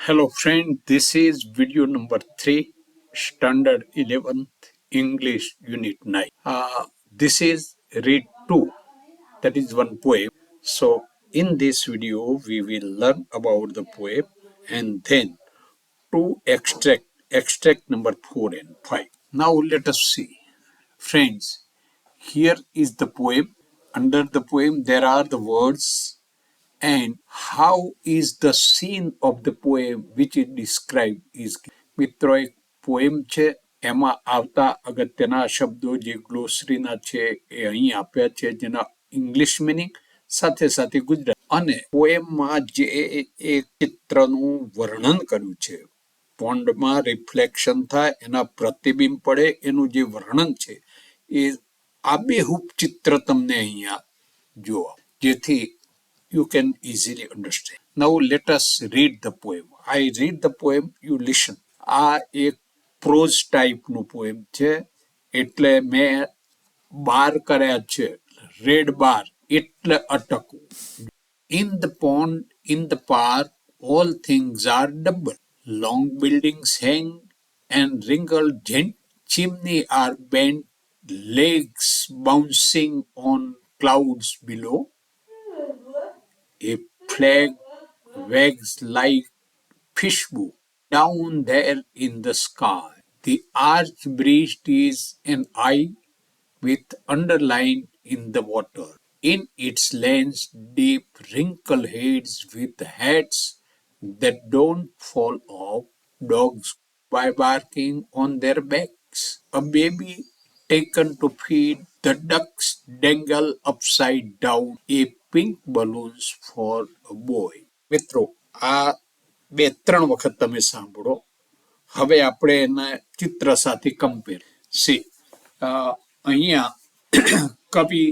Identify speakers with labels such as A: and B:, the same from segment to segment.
A: Hello friend, this is video number 3, Standard 11th, English Unit 9. This is read 2, that is one poem. So in this video, we will learn about the poem and then to extract number 4 and 5. Now let us see. Friends, here is the poem. Under the poem, there are the words and how is the scene of the poem which is described is. મિત્રો એક poem છે એમાં આવતા અગત્યના શબ્દો જે ગ્લોસરીના છે એ અહીં આપ્યા છે જેના ઇંગ્લિશ મિનિંગ સાથે સાથે ગુજરાતી અને પોએમમાં જે એક ચિત્રનું વર્ણન કર્યું છે પોન્ડમાં રિફ્લેક્શન થાય એના પ્રતિબિંબ પડે એનું જે વર્ણન છે એ આબેહૂબ ચિત્ર તમને અહીંયા જોવા જેથી you can easily understand. Now let us read the poem. I read the poem, you listen. આ એક પ્રોઝ ટાઈપનું પોએમ છે એટલે મેં બાર કર્યા છે રેડ બાર એટલે અટકવું. In the pond, in the park, all things are double. Long buildings hang and wrinkle gent. Chimney are bent, legs bouncing on clouds below. A flag wags like fishbowl down there in the sky. The arch breast is an eye with underline in the water. In its lens, deep wrinkled heads with hats that don't fall off. Dogs by barking on their backs. A baby taken to feed. The ducks dangle upside down. A pink balloons for a boy. મિત્રો આ બે ત્રણ વખત તમે સાંભળો. હવે આપણે એના ચિત્ર સાથે કમ્પેર. સી અહીંયા કવિ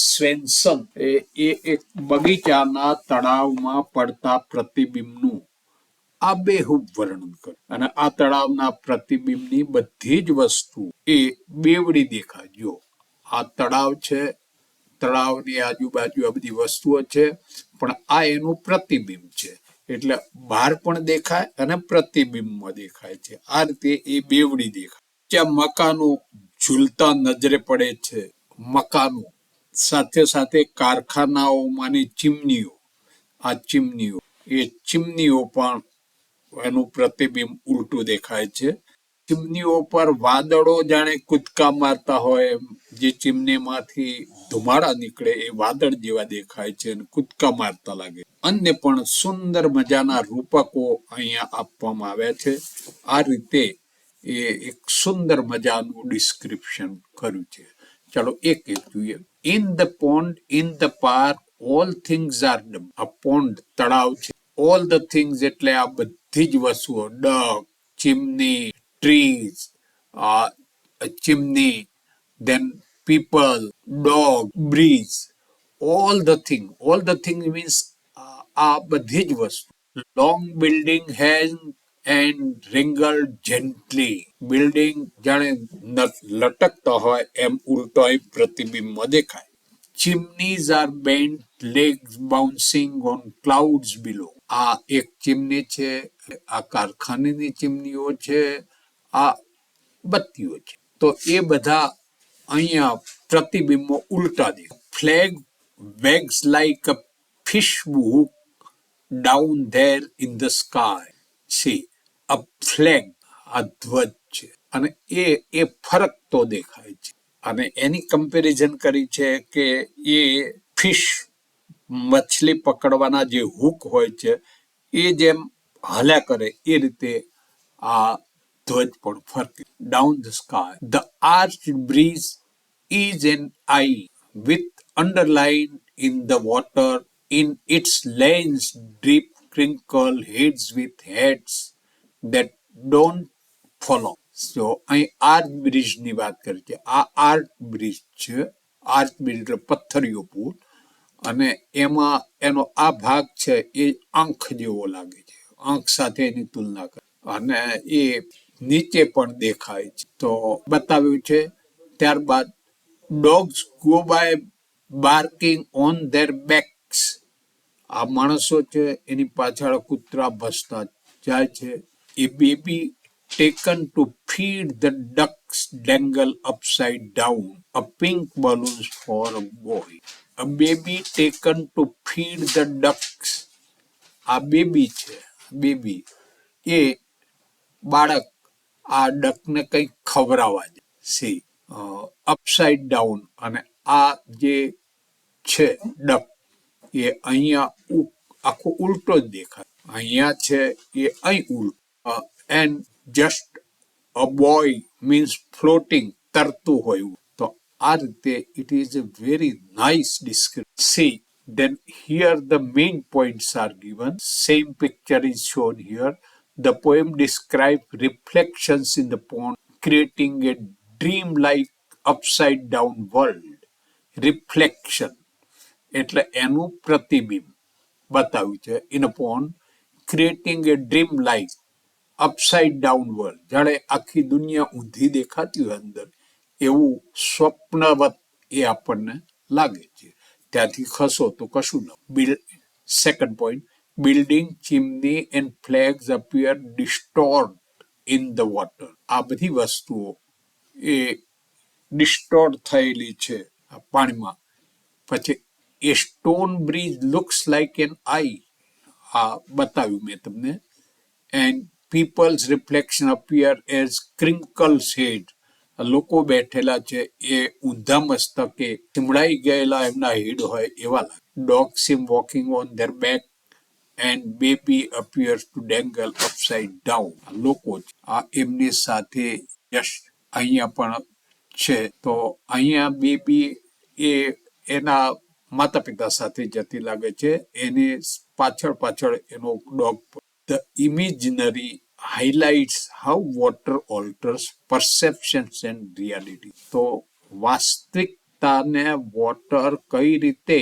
A: સ્વેન્સન એ એક બગીચાના તળાવમાં પડતા પ્રતિબિંબનું આબેહૂબ વર્ણન કર્યું અને આ તળાવના પ્રતિબિંબની બધી જ વસ્તુ એ બેવડી દેખાય. જો આ તળાવ છે, તળાવની આજુબાજુ આ બધી વસ્તુઓ છે પણ આ એનું પ્રતિબિંબ છે એટલે બહાર પણ દેખાય અને પ્રતિબિંબમાં દેખાય છે. આ રીતે એ બેવડી દેખાય. જ્યાં મકાનો ઝૂલતા નજરે પડે છે, મકાનો સાથે સાથે કારખાનાઓમાંની ચીમનીઓ, આ ચીમનીઓ એ ચીમનીઓ પણ એનું પ્રતિબિંબ ઉલટું દેખાય છે. ચીમનીઓ પર વાદળો જાણે કૂદકા મારતા હોય જે ચીમનીમાંથી ધુમાડા નીકળે એ વાદળ જેવા દેખાય છે અને કૂદકા મારતા લાગે. અન્ય પણ સુંદર મજાના રૂપકો અહીંયા આપવામાં આવ્યા છે. આ રીતે એ એક સુંદર મજાનું ડિસ્ક્રિપ્શન કર્યું છે. ચાલો એક એક જોઈએ. In the pond, in the park, all things are dumb. આ પોન્ડ તળાવ છે. ઓલ ધ થિંગ્સ એટલે આ બધી જ વસ્તુઓ, duck, chimney, trees, chimney, then people, dog, breeze, all the thing means આ બધી જ વસ્તુ. Long building hang and wrinkled gently. Building જાણે લટકતા હોય એમ ઉલટો પ્રતિબિંબમાં દેખાય. Chimneys are bent, legs bouncing on clouds below. આ એક ચીમની છે, આ કારખાનાની ચીમનીઓ છે, આ બત્તીઓ છે. તો એ બધા અહીંયા પ્રતિબિંબો ઉલટા દેખાય. Flag wags like a fish hook down there in the sky. See, a flag, આ ધ્વજ છે અને એ ફરકતો દેખાય છે અને એની કમ્પેરિઝન કરી છે કે એ ફિશ મછલી પકડવાના જે હુક હોય છે એ જેમ હાલ્યા કરે એ રીતે આ ધ્વજ પણ ફરકે. Down the sky. The arch bridge is an eye with underline in the water. In its lens drip crinkle heads with heads that don't follow. So અહીં આર્ચ બ્રિજની વાત કરી છે. આ આર્ચ બ્રિજ છે. આર્ચ બ્રિજ એટલે પથ્થરિયો પુલ અને એમાં એનો આ ભાગ છે એ આંખ જેવો લાગે છે. આંખ સાથે એની તુલના કરે અને એ નીચે પણ દેખાય છે તો બતાવ્યું છે. ત્યારબાદ dogs go by barking on their backs. આ માણસો છે એની પાછળ કૂતરા ભસતા જાય છે. A baby taken to feed the ducks dangle upside down. A pink balloons for a boy. A baby taken to feed the ducks. આ બેબી છે, baby એ બાળક આ ડકને કંઈક ખવડાવવા જાય. સી અપસાઇડ ડાઉન, અને આ જે છે ડક એ અહીંયા આખો ઉલટો જ દેખાય. અહીંયા છે એ અહીં ઉલટો. And just a buoy means floating, તરતું હોય. તો આ રીતે it is a very nice description. See then here the main points are given. Same picture is shown here. The poem describes reflections in the pond, creating a dream-like upside-down world. Reflection એટલે એનું પ્રતિબિંબ બતાવ્યું છે. In a pond, creating a dream-like upside-down world. જાણે આખી દુનિયા ઊંધી દેખાતી હોય અંદર, એવું સ્વપ્નવત એ આપણને લાગે છે. ત્યાંથી ખસો તો કશું ન. Second point, building, chimney and flags appear distort in the water. આ બધી વસ્તુઓ એ ડિસ્ટોર્ટ થયેલી છે પાણીમાં. પછી એ stone bridge looks like an eye, આ બતાવ્યું મેં તમને. And people's reflection appear as crinkles head. લોકો બેઠેલા છે એ ઊંધા મસ્તકે ચીમડાઈ ગયેલા એમના હેડ હોય એવા લાગે. Dog seem walking on their back and baby appears to dangle upside down. લોકો આ એમની સાથે યશ અહીંયા પણ છે. તો અહીંયા બેબી એ એના માતા પિતા સાથે જતી લાગે છે. એની પાછળ પાછળ એનો dog. The imaginary highlights how water alters perceptions and reality. તો વાસ્તવિકતાને વોટર કઈ રીતે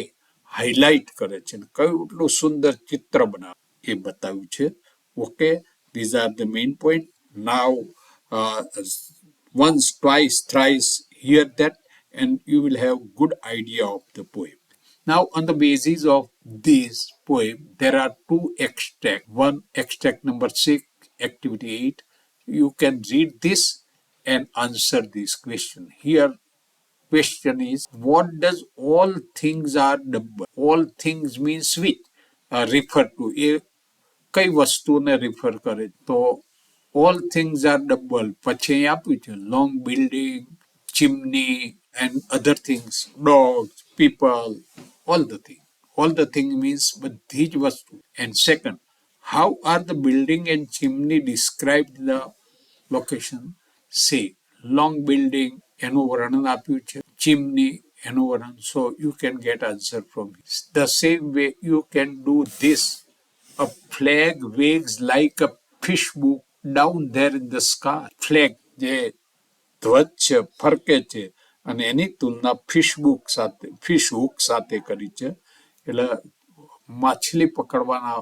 A: હાઇલાઇટ કરે છે, કયું એટલું સુંદર ચિત્ર બનાવે એ બતાવ્યું છે. Okay, these are the main point. Now once, twice, thrice hear that and you will have good idea of the poem. Now, on the basis of this poem, there are two extracts. One extract number 6, activity 8. You can read this and answer this question. Here, question is, what does all things are double? All things means which? Refer to. એ કઈ વસ્તુને refer કરે? તો all things are double. પછી અહીં આપ્યું છે long building, chimney and other things, dogs, people, all the things. All the thing means બધી જ વસ્તુ. And second, how are the building and chimney described the location? Say, long building એનું વર્ણન આપ્યું છે, chimney એનું વર્ણન. So you can get answer from it. The same way you can do this. A flag waves like a fish book down there in the sky. Flag જે ધ્વજ છે, ફરકે છે, અને એની તુલના ફિશ હુક સાથે કરી છે. એટલે માછલી પકડવાના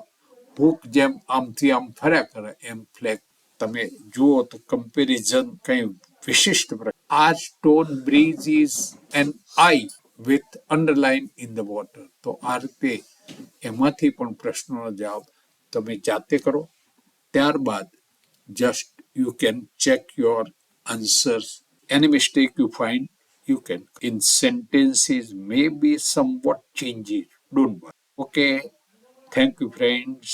A: હુક જેમ આમથી આમ ફર્યા કરે એમ ફ્લેગ તમે જુઓ તો કમ્પેરિઝન કંઈ વિશિષ્ટ પ્રકાર. આ stone bridge is an eye with underline in the water. તો આ રીતે એમાંથી પણ પ્રશ્નોનો જવાબ તમે જાતે કરો. ત્યારબાદ just you can check your answers. Any mistake you find, you can. In sentences may be somewhat changes. Don't worry. Okay. Thank you, friends.